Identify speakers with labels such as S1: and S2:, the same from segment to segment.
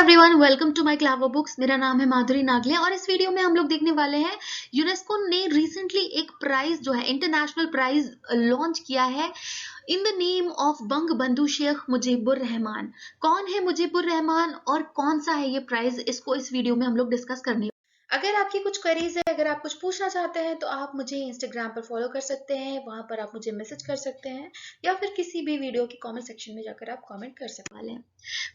S1: Everyone, welcome to my clover books. मेरा नाम है माधुरी नागले और इस वीडियो में हम लोग देखने वाले हैं यूनेस्को ने रिसेंटली एक प्राइज जो है इंटरनेशनल प्राइज लॉन्च किया है इन द नेम ऑफ बंग बंधु शेख मुजीबुर रहमान। कौन है मुजीबुर रहमान और कौन सा है ये प्राइज, इसको इस वीडियो में हम लोग डिस्कस करने। अगर आपकी कुछ क्वेरीज है, अगर आप कुछ पूछना चाहते हैं तो आप मुझे इंस्टाग्राम पर फॉलो कर सकते हैं, वहां पर आप मुझे मैसेज कर सकते हैं या फिर किसी भी वीडियो के कमेंट सेक्शन में जाकर आप कमेंट कर सकते वाले हैं।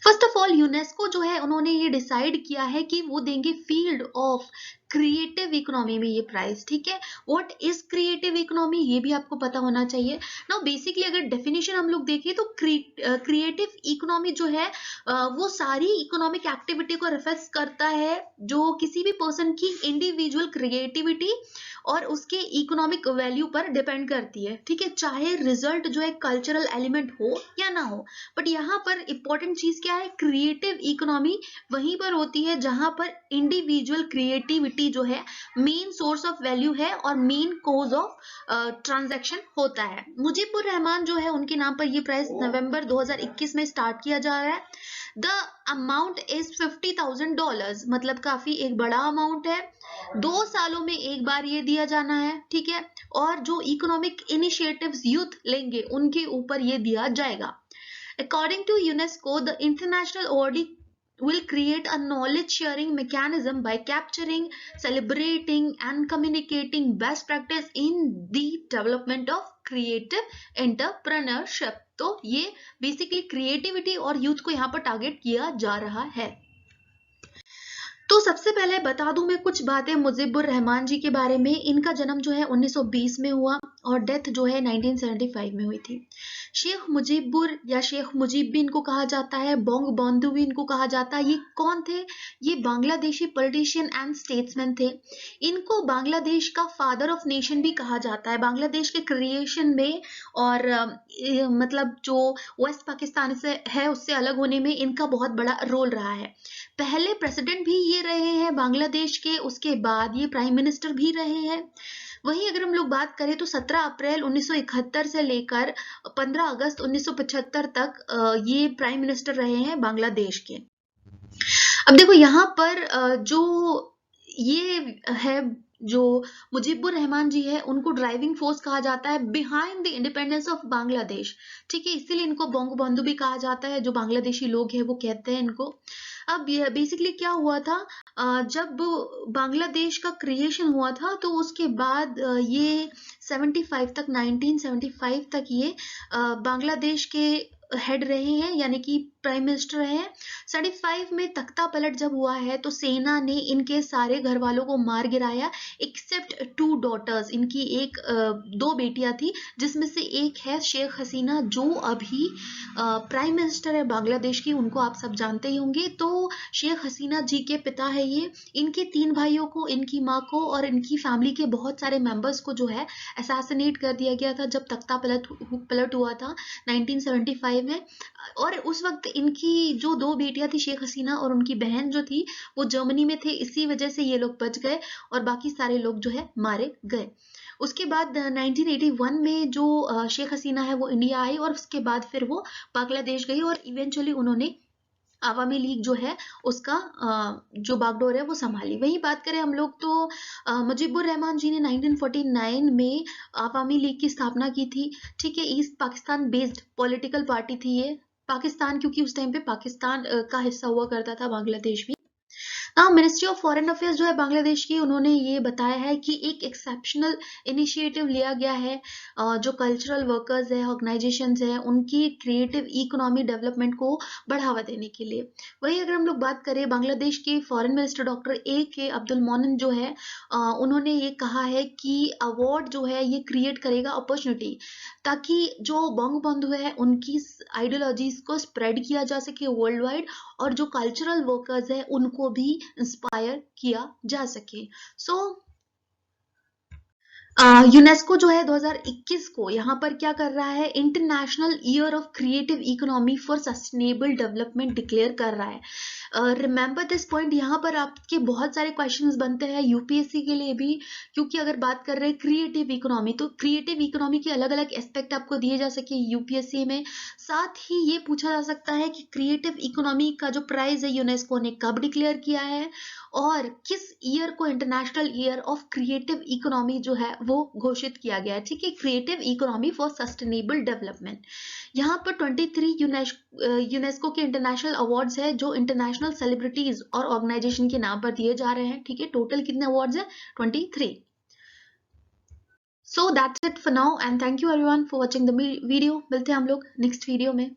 S1: फर्स्ट ऑफ ऑल, यूनेस्को जो है उन्होंने ये डिसाइड किया है कि वो देंगे फील्ड ऑफ क्रिएटिव इकोनॉमी में ये प्राइज। ठीक है, व्हाट इज क्रिएटिव इकोनॉमी ये भी आपको पता होना चाहिए। नाउ बेसिकली अगर डेफिनेशन हम लोग देखें तो क्रिएटिव इकोनॉमी जो है वो सारी इकोनॉमिक एक्टिविटी को रेफर करता है जो किसी भी पर्सन की इंडिविजुअल क्रिएटिविटी और उसके इकोनॉमिक वैल्यू पर डिपेंड करती है। ठीक है, चाहे रिजल्ट जो है कल्चरल एलिमेंट हो या ना हो, बट यहाँ पर इंपॉर्टेंट चीज क्या है, क्रिएटिव इकोनॉमी वहीं पर होती है जहां पर इंडिविजुअल क्रिएटिविटी जो है मेन सोर्स ऑफ वैल्यू है और मेन कोज ऑफ ट्रांजैक्शन होता है। मुजीबुर रहमान जो है उनके नाम पर यह प्राइस नवंबर 2021 में स्टार्ट किया जा रहा है। द अमाउंट इज $50,000, मतलब काफी एक बड़ा अमाउंट है। 2 सालों में एक बार ये दिया जाना है। ठीक है, और जो इकोनॉमिक इनिशिएटिव्स यूथ लेंगे उनके ऊपर ये दिया जाएगा। According to UNESCO, the international awardee will create a knowledge sharing mechanism by capturing, celebrating and communicating best practice in the development of creative entrepreneurship। तो ये बेसिकली क्रिएटिविटी और यूथ को यहाँ पर टारगेट किया जा रहा है। तो सबसे पहले बता दूं मैं कुछ बातें मुजीबुर रहमान जी के बारे में। इनका जन्म जो है 1920 में हुआ और डेथ जो है 1975 में हुई थी। शेख मुजीबुर या शेख मुजीब भी इनको कहा जाता है, बंग बंधु भी इनको कहा जाता है। ये कौन थे? ये बांग्लादेशी पॉलिटिशियन एंड स्टेट्समैन थे। इनको बांग्लादेश का फादर ऑफ नेशन भी कहा जाता है। बांग्लादेश के क्रिएशन में और मतलब जो वेस्ट पाकिस्तान से है उससे अलग होने में इनका बहुत बड़ा रोल रहा है। पहले प्रेसिडेंट भी ये रहे हैं बांग्लादेश के, उसके बाद ये प्राइम मिनिस्टर भी रहे हैं। वहीं अगर हम लोग बात करें तो 17 अप्रैल 1971 से लेकर 15 अगस्त 1975 तक ये प्राइम मिनिस्टर रहे हैं बांग्लादेश के। अब देखो यहाँ पर जो ये है जो मुजीबुर रहमान जी है उनको ड्राइविंग फोर्स कहा जाता है behind the independence of Bangladesh. ठीक है, इसीलिए इनको बंग बंधु भी कहा जाता है। जो बांग्लादेशी लोग हैं वो कहते हैं इनको। अब बेसिकली क्या हुआ था, जब बांग्लादेश का क्रिएशन हुआ था तो उसके बाद ये 75 तक 1975 तक ये बांग्लादेश के हेड रहे हैं, यानी कि प्राइम मिनिस्टर रहे हैं। 75 में तख्ता पलट जब हुआ है तो सेना ने इनके सारे घर वालों को मार गिराया एक्सेप्ट 2 डॉटर्स। इनकी एक 2 बेटियां थी जिसमें से एक है शेख हसीना जो अभी प्राइम मिनिस्टर है बांग्लादेश की, उनको आप सब जानते ही होंगे। तो शेख हसीना जी के पिता है ये। इनके 3 भाइयों को, इनकी माँ को और इनकी फैमिली के बहुत सारे मेंबर्स को जो है असैसिनेट कर दिया गया था जब तख्ता पलट हुआ था 1975 में। और उस वक्त इनकी जो 2 बेटियां थी शेख हसीना और उनकी बहन जो थी वो जर्मनी में थे, इसी वजह से ये लोग बच गए और बाकी सारे लोग जो है मारे गए। उसके बाद 1981 में जो शेख हसीना है वो इंडिया आई और उसके बाद फिर वो बांग्लादेश गई और इवेंचुअली उन्होंने आवामी लीग जो है उसका जो बागडोर है वो संभाली। वही बात करें हम लोग तो मुजीबुर रहमान जी ने 1949 में आवामी लीग की स्थापना की थी। ठीक है, east Pakistan based political party थी ये। पाकिस्तान, क्योंकि उस टाइम पे पाकिस्तान का हिस्सा हुआ करता था बांग्लादेश भी। मिनिस्ट्री ऑफ फॉरेन अफेयर्स जो है बांग्लादेश की, उन्होंने ये बताया है कि एक एक्सेप्शनल इनिशिएटिव लिया गया है जो कल्चरल वर्कर्स है, ऑर्गेनाइजेशंस है, उनकी क्रिएटिव इकोनॉमी डेवलपमेंट को बढ़ावा देने के लिए। वही अगर हम लोग बात करें बांग्लादेश के foreign minister doctor A.K. Abdul मोमिन जो है उन्होंने ये कहा है कि अवार्ड जो है ये क्रिएट करेगा अपॉर्चुनिटी ताकि जो बंग बंधु है उनकी आइडियोलॉजीज को स्प्रेड किया जा सके वर्ल्ड वाइड और जो कल्चरल वर्कर्स है उनको भी इंस्पायर किया जा सके। सो यूनेस्को जो है 2021 को यहाँ पर क्या कर रहा है, international year of creative economy for sustainable development declare कर रहा है। Remember this point. यहाँ पर आपके बहुत सारे क्वेश्चंस बनते हैं यूपीएससी के लिए भी, क्योंकि अगर बात कर रहे हैं क्रिएटिव इकोनॉमी, तो क्रिएटिव इकोनॉमी के अलग अलग एस्पेक्ट आपको दिए जा सके यूपीएससी में। साथ ही ये पूछा जा सकता है कि क्रिएटिव इकोनॉमी का जो प्राइज है यूनेस्को ने कब डिक्लेयर किया है और किस ईयर को international year of creative economy जो है वो घोषित किया गया है। ठीक है, creative economy for sustainable development. यहाँ पर 23 यूनेस्को के इंटरनेशनल अवार्ड्स है जो इंटरनेशनल सेलिब्रिटीज और ऑर्गेनाइजेशन के नाम पर दिए जा रहे हैं। ठीक है, टोटल कितने अवार्ड्स है? 23। So that's it for now and thank you everyone for watching the video. मिलते हैं हम लोग नेक्स्ट वीडियो में।